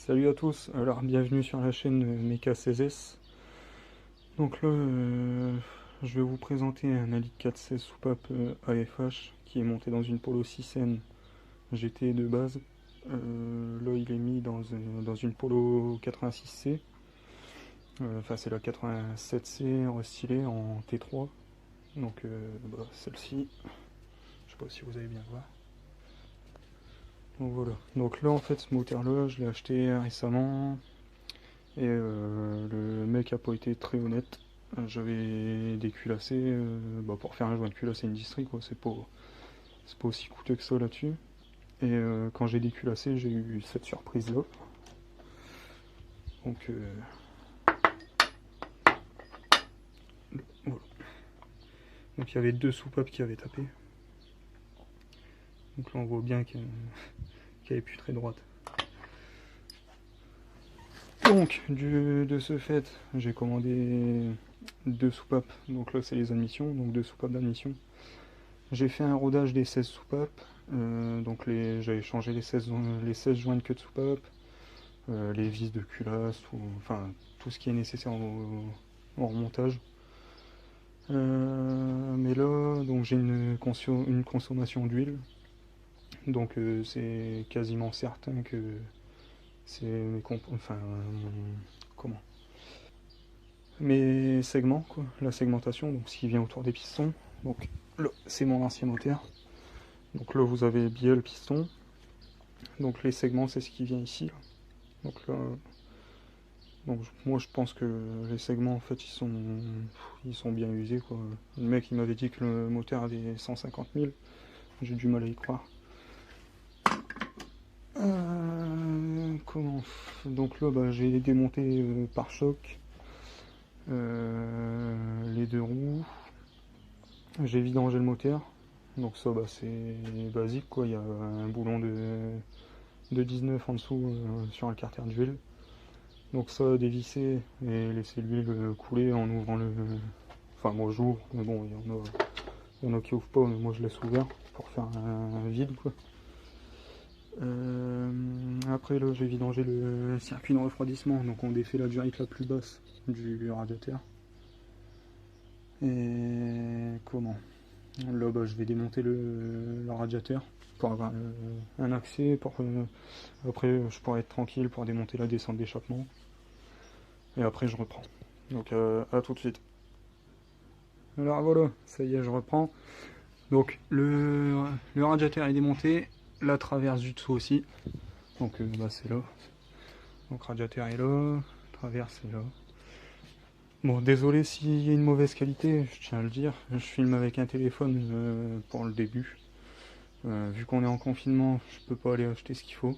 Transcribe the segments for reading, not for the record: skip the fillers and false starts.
Salut à tous, alors bienvenue sur la chaîne Mecha16S. Donc là, je vais vous présenter un Ali 416 soupape AFH qui est monté dans une Polo 6N GT de base. Là, il est mis dans une Polo 86C. Enfin, c'est la 87C restylée en T3. Donc, celle-ci, je sais pas si vous allez bien voir. Donc voilà. Donc là, en fait, ce moteur-là, je l'ai acheté récemment. Et le mec a pas été très honnête. J'avais déculassé pour faire un joint de culasse et une distrie, quoi. C'est pas aussi coûteux que ça là-dessus. Et quand j'ai déculassé, j'ai eu cette surprise là. Donc voilà. Donc il y avait deux soupapes qui avaient tapé. Donc là on voit bien qu'elle est plus très droite. Donc de ce fait, j'ai commandé deux soupapes. Donc là c'est les admissions, donc deux soupapes d'admission. J'ai fait un rodage des 16 soupapes, donc j'avais changé les 16 joints de queue de soupape, les vis de culasse, enfin tout ce qui est nécessaire au remontage. Mais là, donc j'ai une consommation d'huile, donc c'est quasiment certain que c'est comment mes segments, quoi, la segmentation, donc ce qui vient autour des pistons. Donc là, c'est mon ancien moteur. Donc là, vous avez bien le piston. Donc les segments, c'est ce qui vient ici. Là. Donc là, moi je pense que les segments en fait ils sont bien usés quoi. Le mec il m'avait dit que le moteur avait 150 000. J'ai du mal à y croire. Comment Donc là j'ai démonté par choc les deux roues. J'ai vidangé le moteur. Donc ça c'est basique quoi. Il y a un boulon de 19 en dessous sur un carter d'huile. Donc ça, dévisser et laisser l'huile couler en ouvrant le... Enfin moi j'ouvre, mais bon il y en a qui ouvrent pas, mais moi je laisse ouvert pour faire un vide quoi. Après là j'ai vidangé le circuit de refroidissement, donc on défait la durite la plus basse du radiateur. Et comment Là je vais démonter le radiateur pour avoir un accès, après je pourrais être tranquille pour démonter la descente d'échappement. Et après je reprends. Donc à tout de suite. Alors voilà, ça y est, je reprends. Donc le radiateur est démonté, la traverse du dessous aussi. Donc c'est là. Donc radiateur est là, traverse est là. Bon, désolé s'il y a une mauvaise qualité, je tiens à le dire. Je filme avec un téléphone pour le début. Vu qu'on est en confinement, je peux pas aller acheter ce qu'il faut.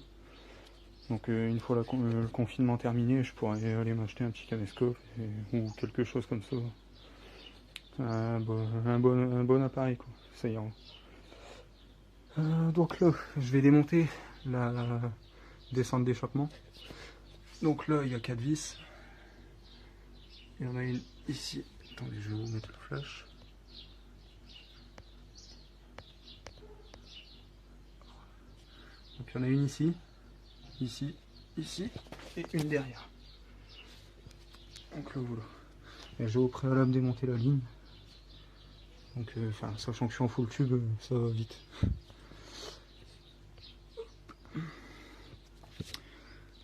Donc une fois le confinement terminé, je pourrais aller m'acheter un petit caméscope ou quelque chose comme ça. Un bon appareil quoi, ça ira. Donc là, je vais démonter la descente d'échappement. Donc là, il y a 4 vis. Il y en a une ici. Attendez, je vais vous mettre le flash. Donc il y en a une ici, ici, ici, et une derrière. Donc là, voilà. Et j'ai au préalable démonté la ligne. Donc, sachant que je suis en full tube, ça va vite.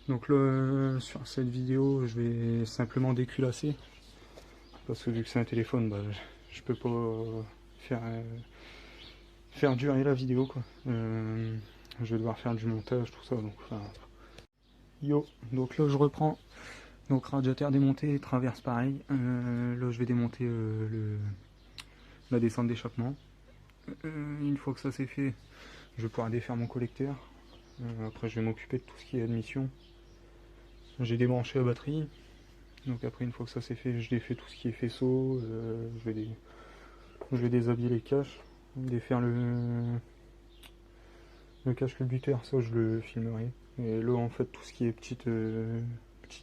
Donc là, sur cette vidéo, je vais simplement déculasser. Parce que vu que c'est un téléphone, je peux pas faire durer la vidéo quoi. Je vais devoir faire du montage, tout ça. Donc, yo, donc là je reprends. Donc radiateur démonté, traverse pareil. Là je vais démonter la descente d'échappement. Une fois que ça c'est fait, je vais pouvoir défaire mon collecteur. Après je vais m'occuper de tout ce qui est admission. J'ai débranché la batterie. Donc après une fois que ça c'est fait, je défais tout ce qui est faisceau. Je vais déshabiller les caches, défaire le cache culbuteur, ça je le filmerai. Et là en fait tout ce qui est petite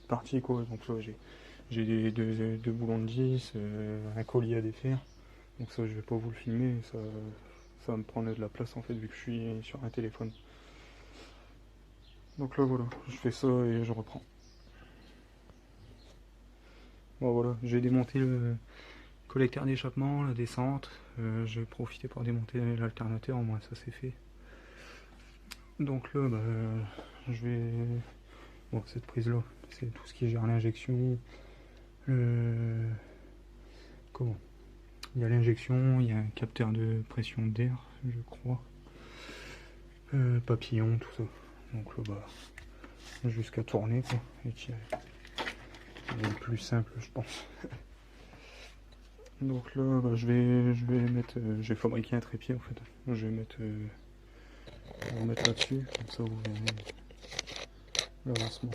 partie quoi. Donc là j'ai deux boulons de 10, un collier à défaire. Donc ça je vais pas vous le filmer, ça va me prendre de la place en fait vu que je suis sur un téléphone. Donc là voilà, je fais ça et je reprends. Bon voilà, j'ai démonté le collecteur d'échappement, la descente. J'ai profité pour démonter l'alternateur, au moins ça c'est fait. Donc là, bah, je vais... Bon, cette prise là, c'est tout ce qui gère l'injection. Comment? Il y a l'injection, il y a un capteur de pression d'air, je crois. Papillon, tout ça. Donc là, bah, jusqu'à tourner, quoi. Et tirer. C'est le plus simple, je pense. Donc là, bah, je vais mettre... j'ai fabriqué un trépied, en fait. Je vais mettre... on va mettre là-dessus, comme ça vous verrez l'avancement.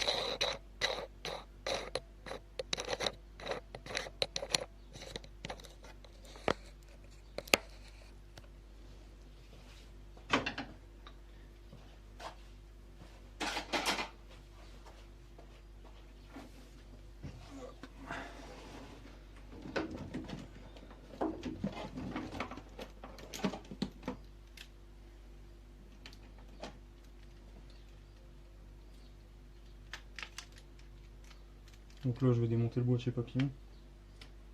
Donc là, je vais démonter le boîtier papillon.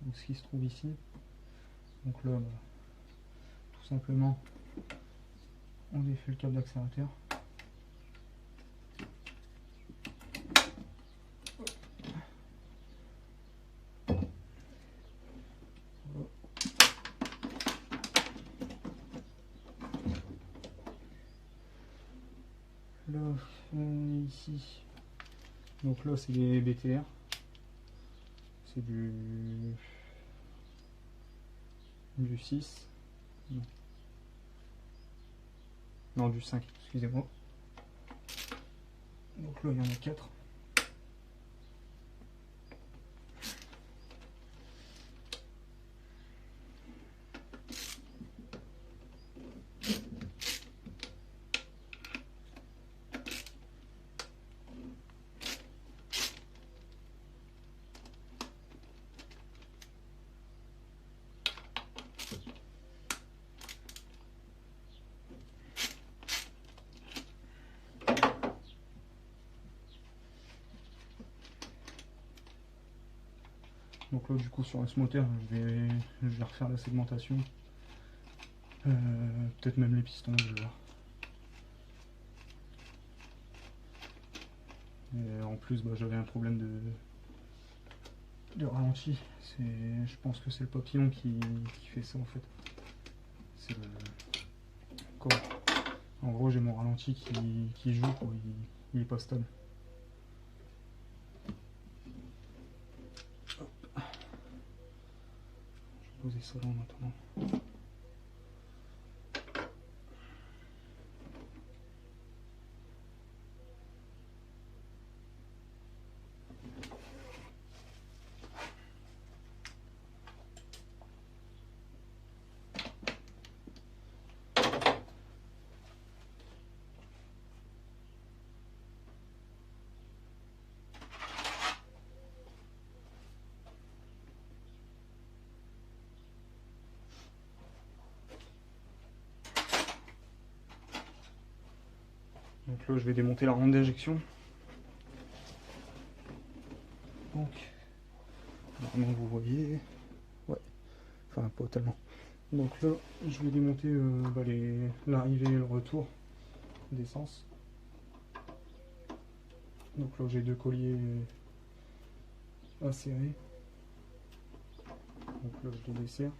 Donc, ce qui se trouve ici. Donc là, bah, tout simplement, on défait le câble d'accélérateur. Là, ici. Donc là, c'est des BTR. C'est du 6. Non. Non, du 5, excusez-moi. Donc là, il y en a 4. Donc là, du coup, sur ce moteur, je vais refaire la segmentation. Peut-être même les pistons, je vais voir. Et en plus, bah, j'avais un problème de ralenti. Je pense que c'est le papillon qui fait ça en fait. C'est le... Quoi? En gros, j'ai mon ralenti qui joue, quoi. Il est pas stable. Hop. Je vais poser ça là en attendant. Donc là, je vais démonter la ronde d'injection. Donc, normalement, vous voyez. Ouais, enfin, pas tellement. Donc là, je vais démonter bah, l'arrivée et le retour d'essence. Donc là, j'ai 2 colliers à serrer. Donc là, je les desserre.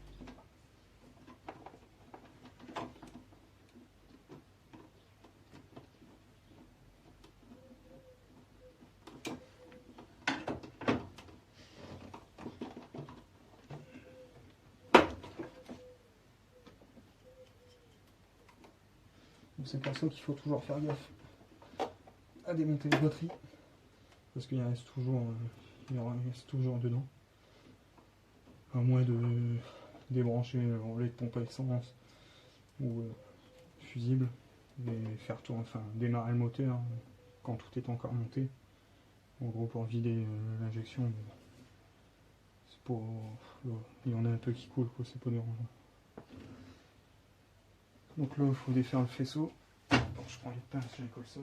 C'est pour ça qu'il faut toujours faire gaffe à démonter les batteries, parce qu'il en reste toujours dedans, à moins de débrancher le relais de pompe à essence ou fusible et faire tourner, enfin démarrer le moteur quand tout est encore monté, en gros pour vider l'injection. C'est pour, il y en a un peu qui coule, quoi, c'est pas dérangeant. Donc là, il faut défaire le faisceau. Bon, je prends les pinces, je les colle ça.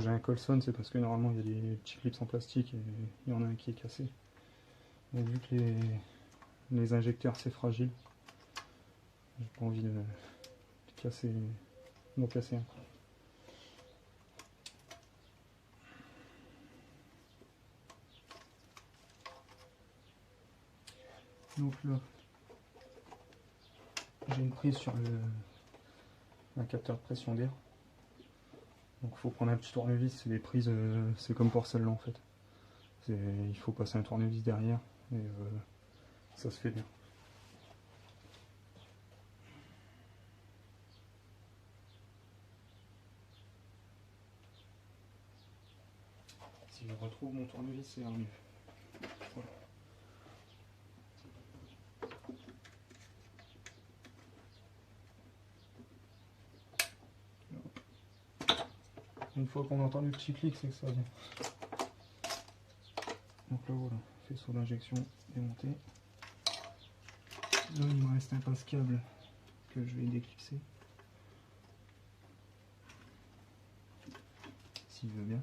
j'ai un Colson, c'est parce que normalement il y a des petits clips en plastique et il y en a un qui est cassé. Donc vu que les injecteurs c'est fragile, j'ai pas envie de casser, d'en casser un. Donc là, j'ai une prise sur un capteur de pression d'air. Donc il faut prendre un petit tournevis, c'est des prises, c'est comme pour celle-là en fait. Il faut passer un tournevis derrière et ça se fait bien. Si je retrouve mon tournevis, c'est mieux. Voilà. Une fois qu'on entend le petit clic, c'est que ça vient. Donc là voilà, faisceau d'injection démonté. Là il me reste un passe-câble que je vais déclipser. S'il veut bien.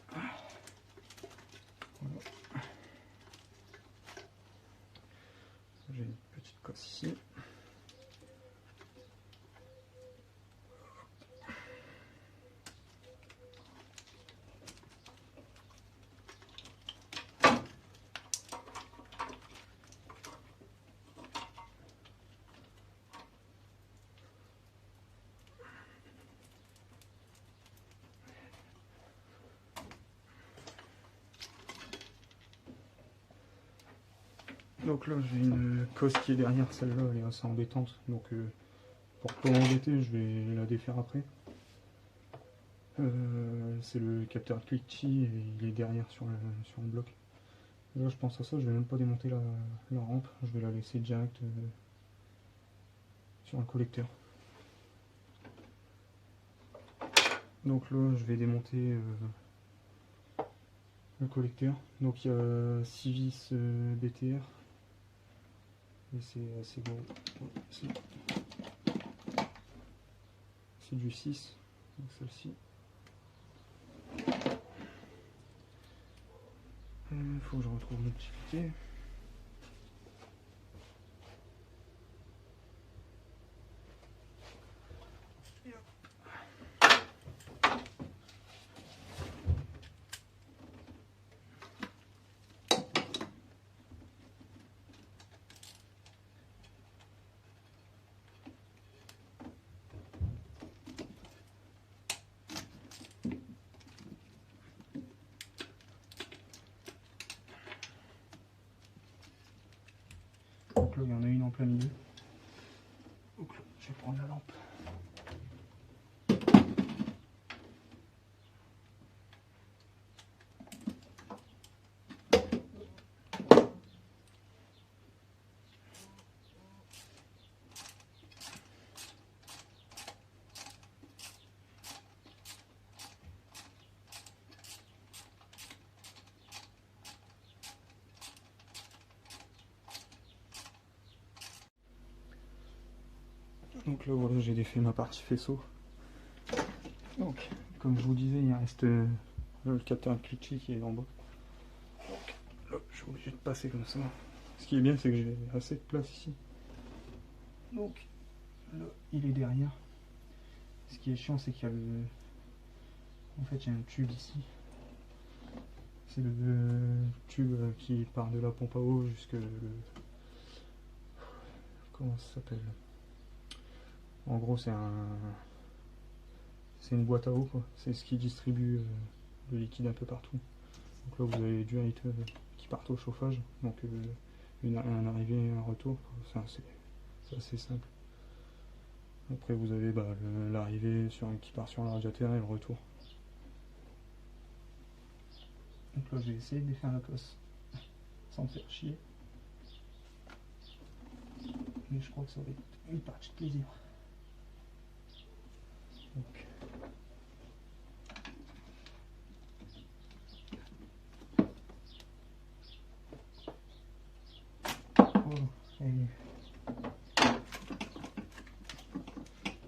Voilà. J'ai une petite cosse ici. Donc là j'ai une cosse qui est derrière, celle-là elle est assez embêtante, donc pour pas m'embêter je vais la défaire après. C'est le capteur Clicky et il est derrière sur le bloc. Là je pense à ça, je vais même pas démonter la rampe, je vais la laisser direct sur un collecteur. Donc là je vais démonter le collecteur. Donc il y a 6 vis BTR. Et c'est assez gros. C'est du 6, donc celle-ci. Il faut que je retrouve le petit piquet. Donc là, il y en a une en plein milieu. Donc là, je vais prendre la lampe. Donc là voilà, j'ai défait ma partie faisceau. Donc comme je vous disais, il reste le capteur Clicky qui est en bas. Donc là, je suis obligé de passer comme ça. Ce qui est bien, c'est que j'ai assez de place ici. Donc là, il est derrière. Ce qui est chiant, c'est qu'il y a le... En fait, il y a un tube ici. C'est le tube qui part de la pompe à eau jusque le... Comment ça s'appelle? En gros, c'est une boîte à eau, quoi. C'est ce qui distribue le liquide un peu partout. Donc là, vous avez du height qui part au chauffage. Donc un arrivée et un retour. C'est assez simple. Après, vous avez l'arrivée qui part sur le radiateur et le retour. Donc là, je vais essayer de défaire la cosse sans me faire chier. Mais je crois que ça va être une partie de plaisir. Donc. Voilà.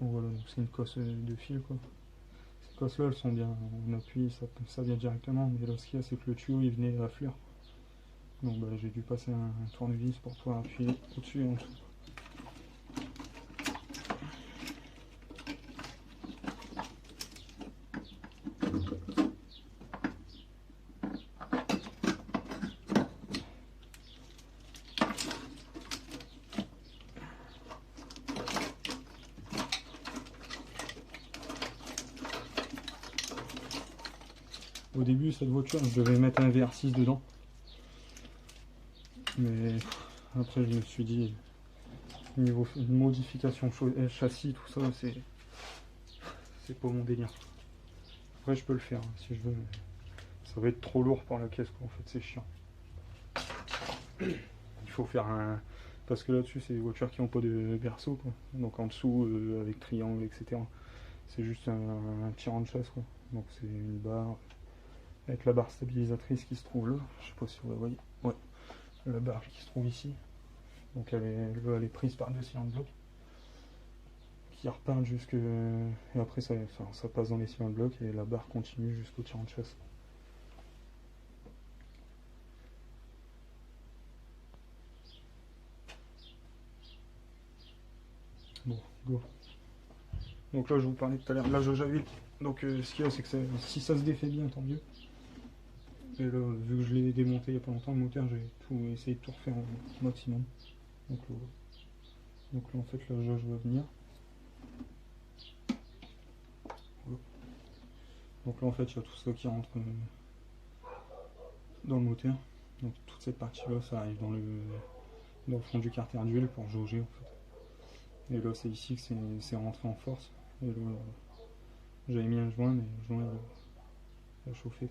Donc voilà, c'est une cosse de fil quoi. Ces cosses là elles sont bien, on appuie, ça vient directement, mais là ce qu'il y a c'est que le tuyau il venait à fleur. Donc bah, j'ai dû passer un tournevis pour pouvoir appuyer au-dessus et en dessous. Au début, cette voiture, je devais mettre un VR6 dedans. Mais après, je me suis dit, niveau modification châssis, tout ça, c'est pas mon délire. Après, je peux le faire hein, si je veux. Mais ça va être trop lourd pour la caisse, quoi. En fait, c'est chiant. Il faut faire un. Parce que là-dessus, c'est des voitures qui n'ont pas de berceau, quoi. Donc en dessous, avec triangle, etc. C'est juste un tirant de chasse, quoi. Donc c'est une barre. Avec la barre stabilisatrice qui se trouve là, je sais pas si vous la voyez, ouais, la barre qui se trouve ici, donc elle est prise par deux cylindres blocs, qui repartent jusque, et après ça passe dans les cylindres blocs et la barre continue jusqu'au tirant de chasse. Bon, go. Donc là je vous parlais tout à l'heure de la jauge à huile, donc ce qu'il y a c'est que si ça se défait bien tant mieux. Et là, vu que je l'ai démonté il n'y a pas longtemps, le moteur, j'ai essayé de tout refaire au maximum. Donc là, en fait, la jauge va venir. Donc là, en fait, il y a tout ça qui rentre dans le moteur. Donc toute cette partie-là, ça arrive dans le fond du carter d'huile pour jauger, en fait. Et là, c'est ici que c'est rentré en force. Et là, j'avais mis un joint, mais le joint, il a chauffé.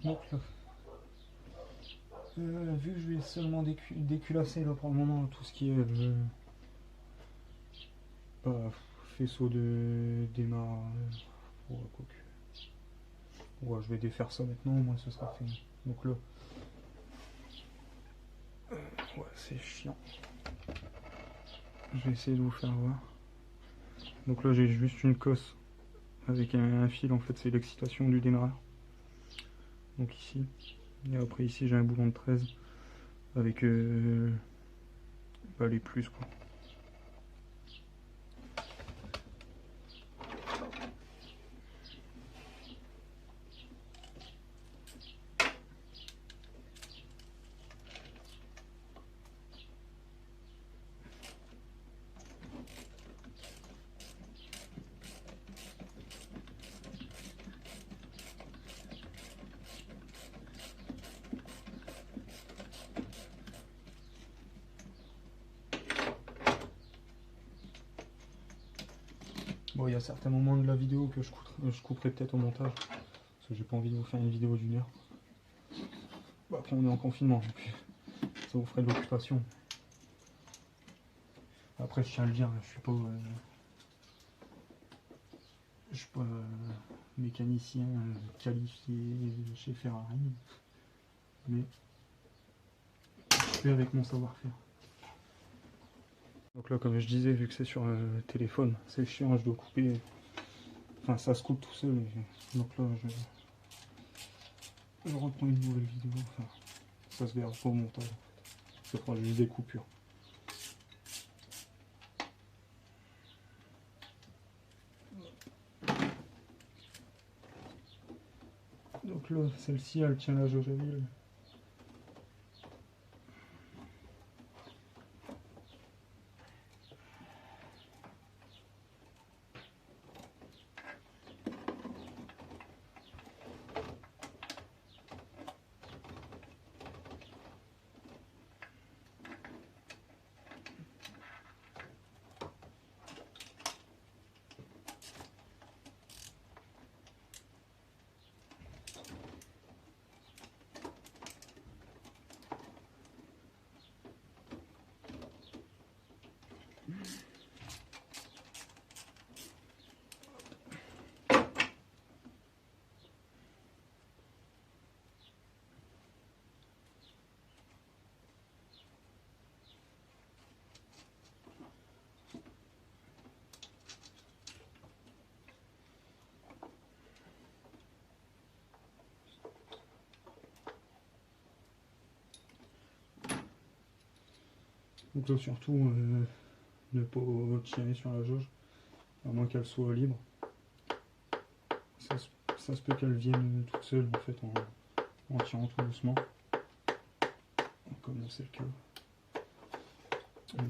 Donc là, vu que je vais seulement déculasser là pour le moment tout ce qui est faisceau de démarrage, ouais, je vais défaire ça maintenant, au moins ce sera fait. Donc là, ouais, c'est chiant. Je vais essayer de vous faire voir. Donc là, j'ai juste une cosse avec un fil, en fait, c'est l'excitation du démarreur. Donc ici, et après ici, j'ai un boulon de 13 avec les plus, quoi. Bon, il y a certains moments de la vidéo que je couperai peut-être au montage, parce que j'ai pas envie de vous faire une vidéo d'une heure. Bon, après, on est en confinement, donc ça vous ferait de l'occupation. Après, je tiens à le dire, je suis pas mécanicien qualifié chez Ferrari, mais je fais avec mon savoir-faire. Donc là, comme je disais, vu que c'est sur téléphone, c'est chiant, je dois couper. Enfin, ça se coupe tout seul. Donc là, je reprends une nouvelle vidéo. Enfin, ça se verra pas au montage. En fait. Ce sera juste des coupures. Donc là, celle-ci, elle tient la jauge à huile. Donc là surtout ne pas tirer sur la jauge, à moins qu'elle soit libre. Ça se peut qu'elle vienne toute seule en fait en tirant tout doucement. Comme c'est le cas.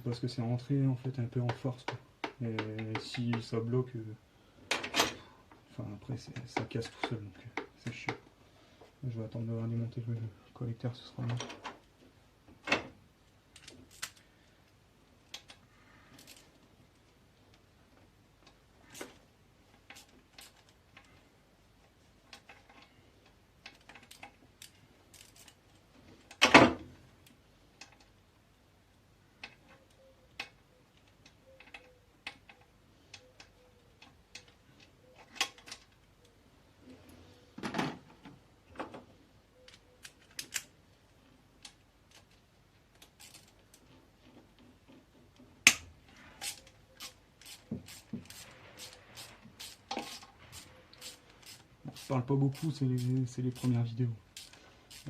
Parce que c'est rentré en fait un peu en force. Quoi. Et si ça bloque, enfin après ça casse tout seul, donc c'est chiant. Je vais attendre d'avoir démonté le collecteur, ce sera mieux. Je parle pas beaucoup, c'est les premières vidéos.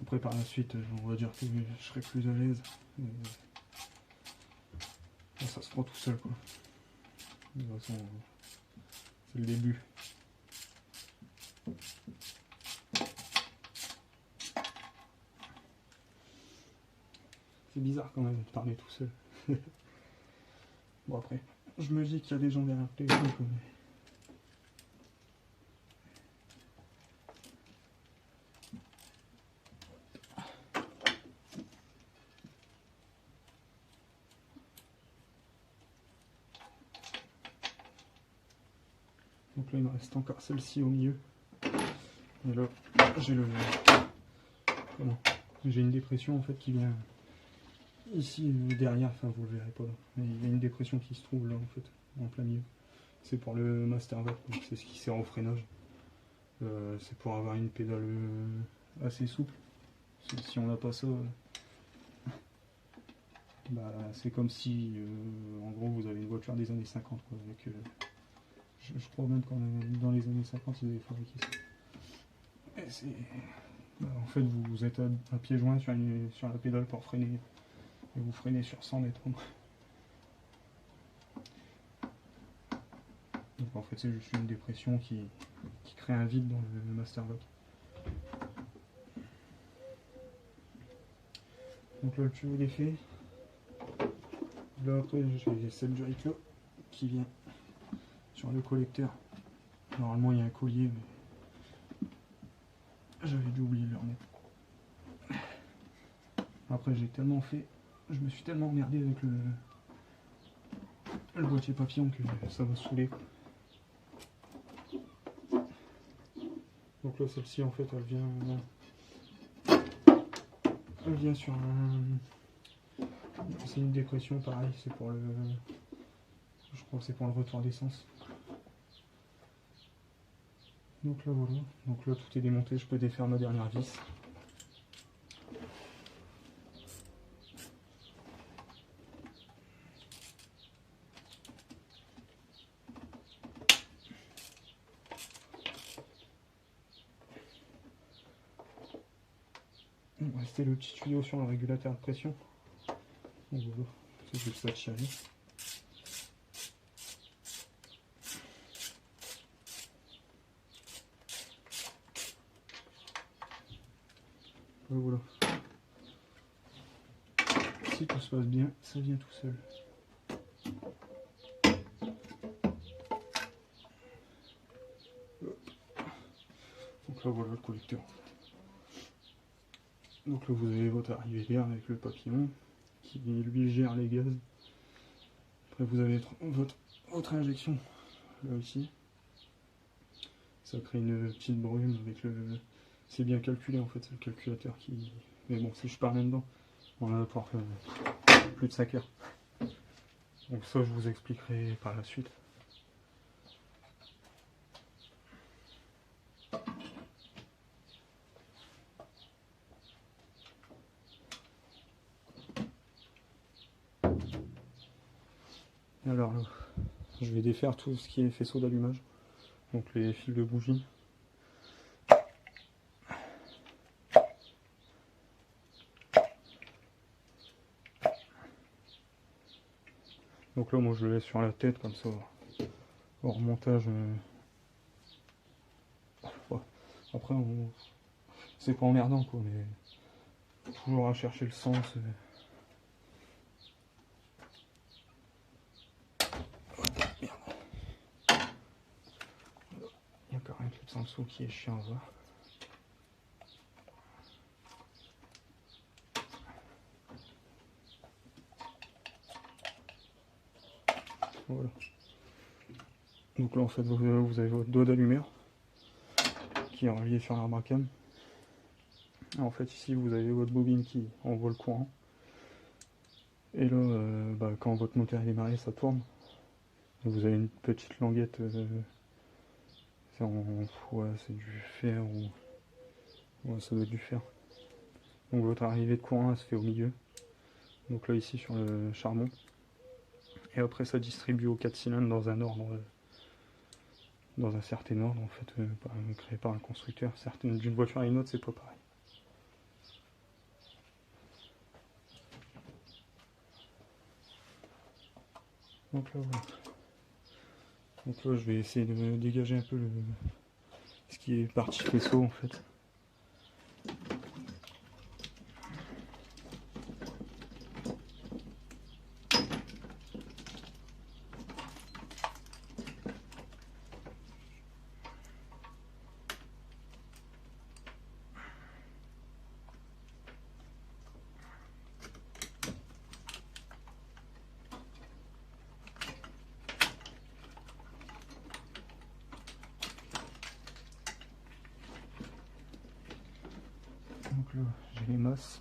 Après par la suite, on va dire que je serai plus à l'aise. Ça se prend tout seul quoi. De toute façon, c'est le début. C'est bizarre quand même de parler tout seul. Bon après, je me dis qu'il y a des gens derrière le téléphone. Donc là il me reste encore celle-ci au milieu. Et là j'ai j'ai une dépression en fait qui vient ici derrière, enfin vous le verrez pas là. Mais il y a une dépression qui se trouve là en fait, en plein milieu. C'est pour le Master Vac, donc c'est ce qui sert au freinage. C'est pour avoir une pédale assez souple. Si on n'a pas ça, bah, c'est comme si en gros vous avez une voiture des années 50 quoi, avec, je crois même qu'en dans les années 50 ils avaient fabriqué ça. En fait vous êtes à pieds joints sur la pédale pour freiner et vous freinez sur 100 mètres. Donc en fait c'est juste une dépression qui crée un vide dans le Master Vac. Donc là le tuyau il est fait. Là après j'ai celle du Ricoh qui vient sur le collecteur. Normalement il y a un collier mais j'avais dû oublier de le remettre. Après j'ai tellement fait, je me suis tellement emmerdé avec le boîtier papillon que ça va saouler quoi. Donc là celle-ci en fait elle vient sur un, c'est une dépression pareil, c'est pour le, je crois que c'est pour le retour d'essence. Donc là voilà, donc là tout est démonté, je peux défaire ma dernière vis. Il me restait le petit tuyau sur le régulateur de pression. Donc voilà, c'est juste ça de tirer. Voilà. Si tout se passe bien, ça vient tout seul. Donc là voilà le collecteur. Donc là vous avez votre arrivée d'air avec le papillon qui lui gère les gaz. Après vous avez votre injection là aussi. Ça crée une petite brume avec le. C'est bien calculé en fait, c'est le calculateur qui. Mais bon si je pars là-dedans, on va pouvoir faire plus de 5 heures. Donc ça je vous expliquerai par la suite. Alors là, je vais défaire tout ce qui est faisceau d'allumage, donc les fils de bougie. Donc là, moi, je le laisse sur la tête, comme ça, au remontage. Ouais. Après, c'est pas emmerdant, quoi, mais toujours à chercher le sens. Merde. Il y a quand même tout en dessous qui est chiant à voir. Voilà. Donc là, en fait, vous avez votre doigt d'allumeur qui est relié sur l'arbre à cam. En fait, ici, vous avez votre bobine qui envoie le courant. Et là, quand votre moteur est démarré, ça tourne. Vous avez une petite languette. Ouais, c'est du fer ou. Ouais, ça doit être du fer. Donc votre arrivée de courant, elle se fait au milieu. Donc là, ici, sur le charbon. Et après, ça distribue aux 4 cylindres dans un ordre. Dans un certain ordre, en fait, créé par un constructeur. D'une voiture à une autre, c'est pas pareil. Donc là, voilà. Donc là, je vais essayer de dégager un peu ce qui est partie faisceau, en fait. Donc là, j'ai les masses.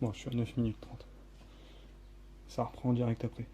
Bon, je suis à 9 minutes 30. Ça reprend direct après.